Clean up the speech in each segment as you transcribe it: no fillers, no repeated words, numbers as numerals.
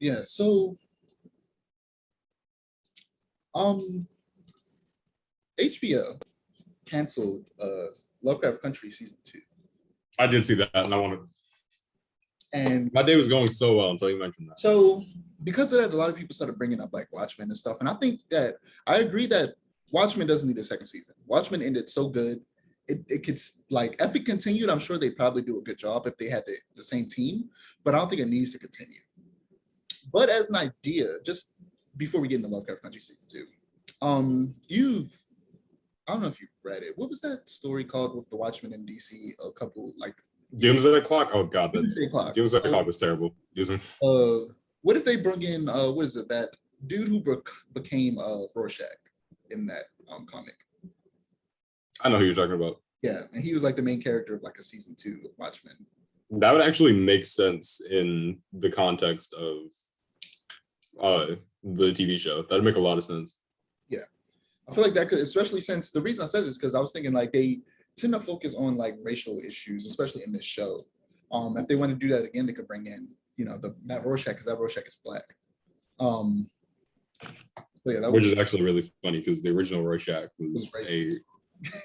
Yeah, so um HBO canceled Lovecraft Country season 2. I did see that, and I wanted. And my day was going so well until you mentioned that. So because of that, a lot of people started bringing up like Watchmen and stuff. And I think that I agree that Watchmen doesn't need a second season. Watchmen ended so good. It could, like, if it continued, I'm sure they'd probably do a good job if they had the same team, but I don't think it needs to continue. But as an idea, just before we get into Lovecraft Country season 2, I don't know if you've read it. What was that story called with the Watchmen in DC? A couple like Doomsday Clock. Oh god, Doomsday Clock. Doomsday Clock was terrible. What if they bring in what is it, that dude who became Rorschach in that comic? I know who you're talking about. Yeah, and he was like the main character of like a season 2 of Watchmen. That would actually make sense in the context of the TV show. That'd make a lot of sense. Yeah, I feel like that could, especially since the reason I said this is because I was thinking like they tend to focus on like racial issues, especially in this show. If they want to do that again, they could bring in, you know, that Rorschach, because that Rorschach is black. Yeah, which is actually really funny because the original Rorschach was a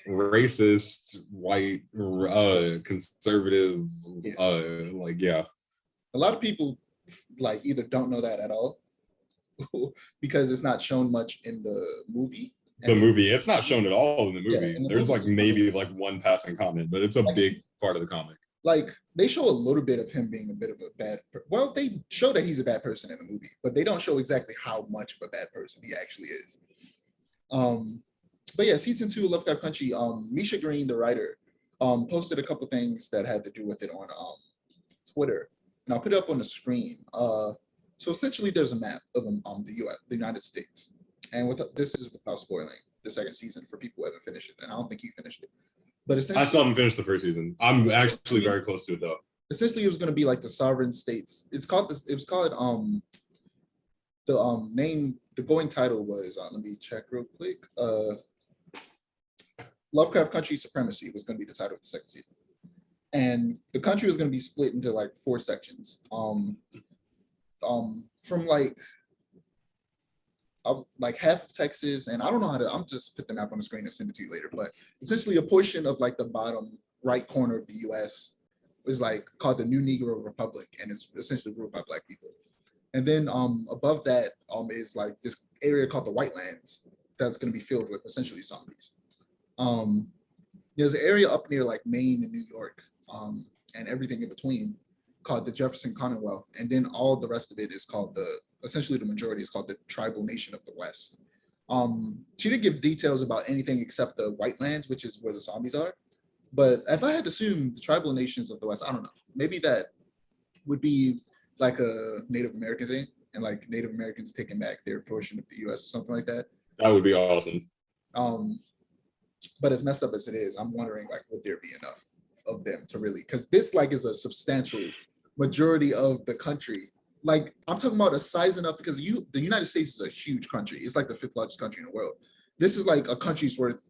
racist, white, conservative, A lot of people like either don't know that at all because it's not shown much in the movie. It's not shown at all in the movie. There's like maybe like one passing comment, but it's a big part of the comic. Like they show a little bit of him being a bit of a bad, well, they show that he's a bad person in the movie, but they don't show exactly how much of a bad person he actually is. But yeah, season 2 of Lovecraft Country, Misha Green, the writer, posted a couple things that had to do with it on Twitter, and I'll put it up on the screen. So essentially, there's a map of the U.S., the United States, and this is without spoiling the second season for people who haven't finished it, and I don't think you finished it. But I still haven't finised the first season. I'm actually very close to it though. Essentially, it was going to be like the sovereign states. It was called the name. The going title was let me check real quick. Lovecraft Country Supremacy was going to be the title of the second season, and the country was going to be split into like 4 sections. From like half of Texas, and I don't know how to, I'm just put the map on the screen and send it to you later, but essentially a portion of like the bottom right corner of the US is like called the New Negro Republic, and it's essentially ruled by black people. And then above that is like this area called the White Lands that's going to be filled with essentially zombies. There's an area up near like Maine and New York and everything in between called the Jefferson Commonwealth, and then all the rest of it is called essentially the majority is called the Tribal Nation of the West. She didn't give details about anything except the White Lands, which is where the zombies are. But if I had to assume the Tribal Nations of the West, I don't know, maybe that would be like a Native American thing, and like Native Americans taking back their portion of the US or something like that. That would be awesome. But as messed up as it is, I'm wondering like, would there be enough of them to really, because this like is a substantial majority of the country. Like I'm talking about a size enough, because the United States is a huge country. It's like the 5th largest country in the world. This is like a country's worth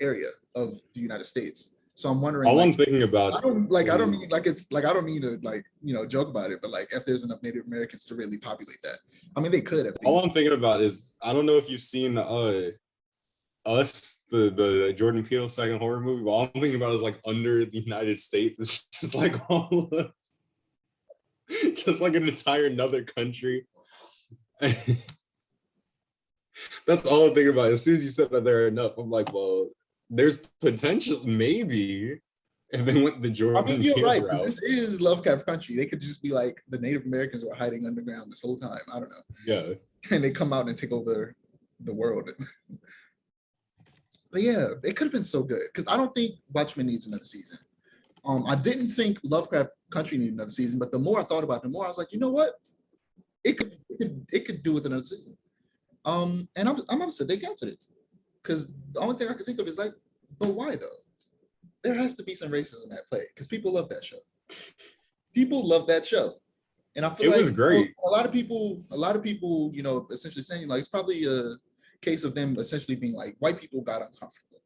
area of the United States. So I'm wondering. All I'm thinking about. I don't mean to like, you know, joke about it, but like if there's enough Native Americans to really populate that. I mean, they could have. All I'm thinking about is, I don't know if you've seen Us, the Jordan Peele second horror movie, but all I'm thinking about is like under the United States. It's just like all of, just like an entire another country. That's all I'm thinking about. As soon as you said that there are enough, I'm like, well, there's potential, maybe, if they went the Jordan. I mean, you're right. Route. This is Lovecraft Country. They could just be like, the Native Americans were hiding underground this whole time. I don't know. Yeah. And they come out and take over the world. But yeah, it could have been so good, because I don't think Watchmen needs another season. I didn't think Lovecraft Country needed another season, but the more I thought about it, the more I was like, you know what? It could do with another season. And I'm upset they canceled it, because the only thing I could think of is like, but why though? There has to be some racism at play, because people love that show. People love that show, and I feel it was great. A lot of people, you know, essentially saying like it's probably a case of them essentially being like, white people got uncomfortable.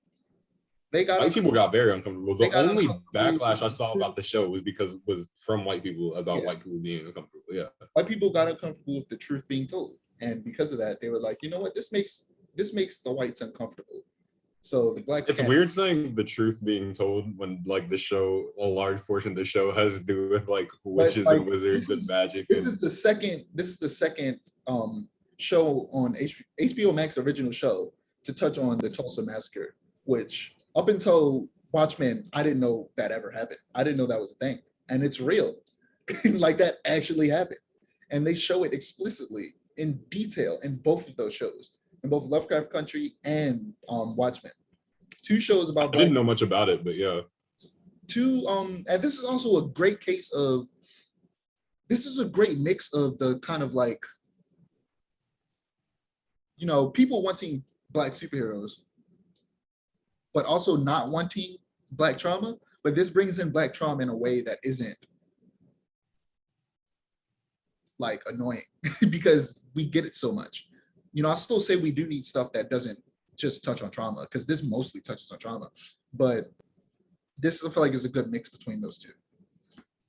They got White people got very uncomfortable. They The got only uncomfortable backlash I with saw the about the show was because it was from white people about Yeah. white people being uncomfortable. Yeah. white people got uncomfortable with the truth being told, and because of that, they were like, you know what, this makes the whites uncomfortable. So the blacks It's can't. weird saying the truth being told when like the show, a large portion of the show has to do with like But witches like and wizards and magic. this And is the second show on HBO Max original show to touch on the Tulsa massacre, which up until Watchmen, I didn't know that ever happened. I didn't know that was a thing, and it's real. Like that actually happened, and they show it explicitly in detail in both of those shows, in both Lovecraft Country and Watchmen. Two shows about I black didn't know much about it, but yeah. and this is also a great case of this is a great mix of the kind of like, you know, people wanting black superheroes, but also not wanting black trauma. But this brings in black trauma in a way that isn't like annoying because we get it so much. You know, I still say we do need stuff that doesn't just touch on trauma, because this mostly touches on trauma. But this I feel like is a good mix between those two.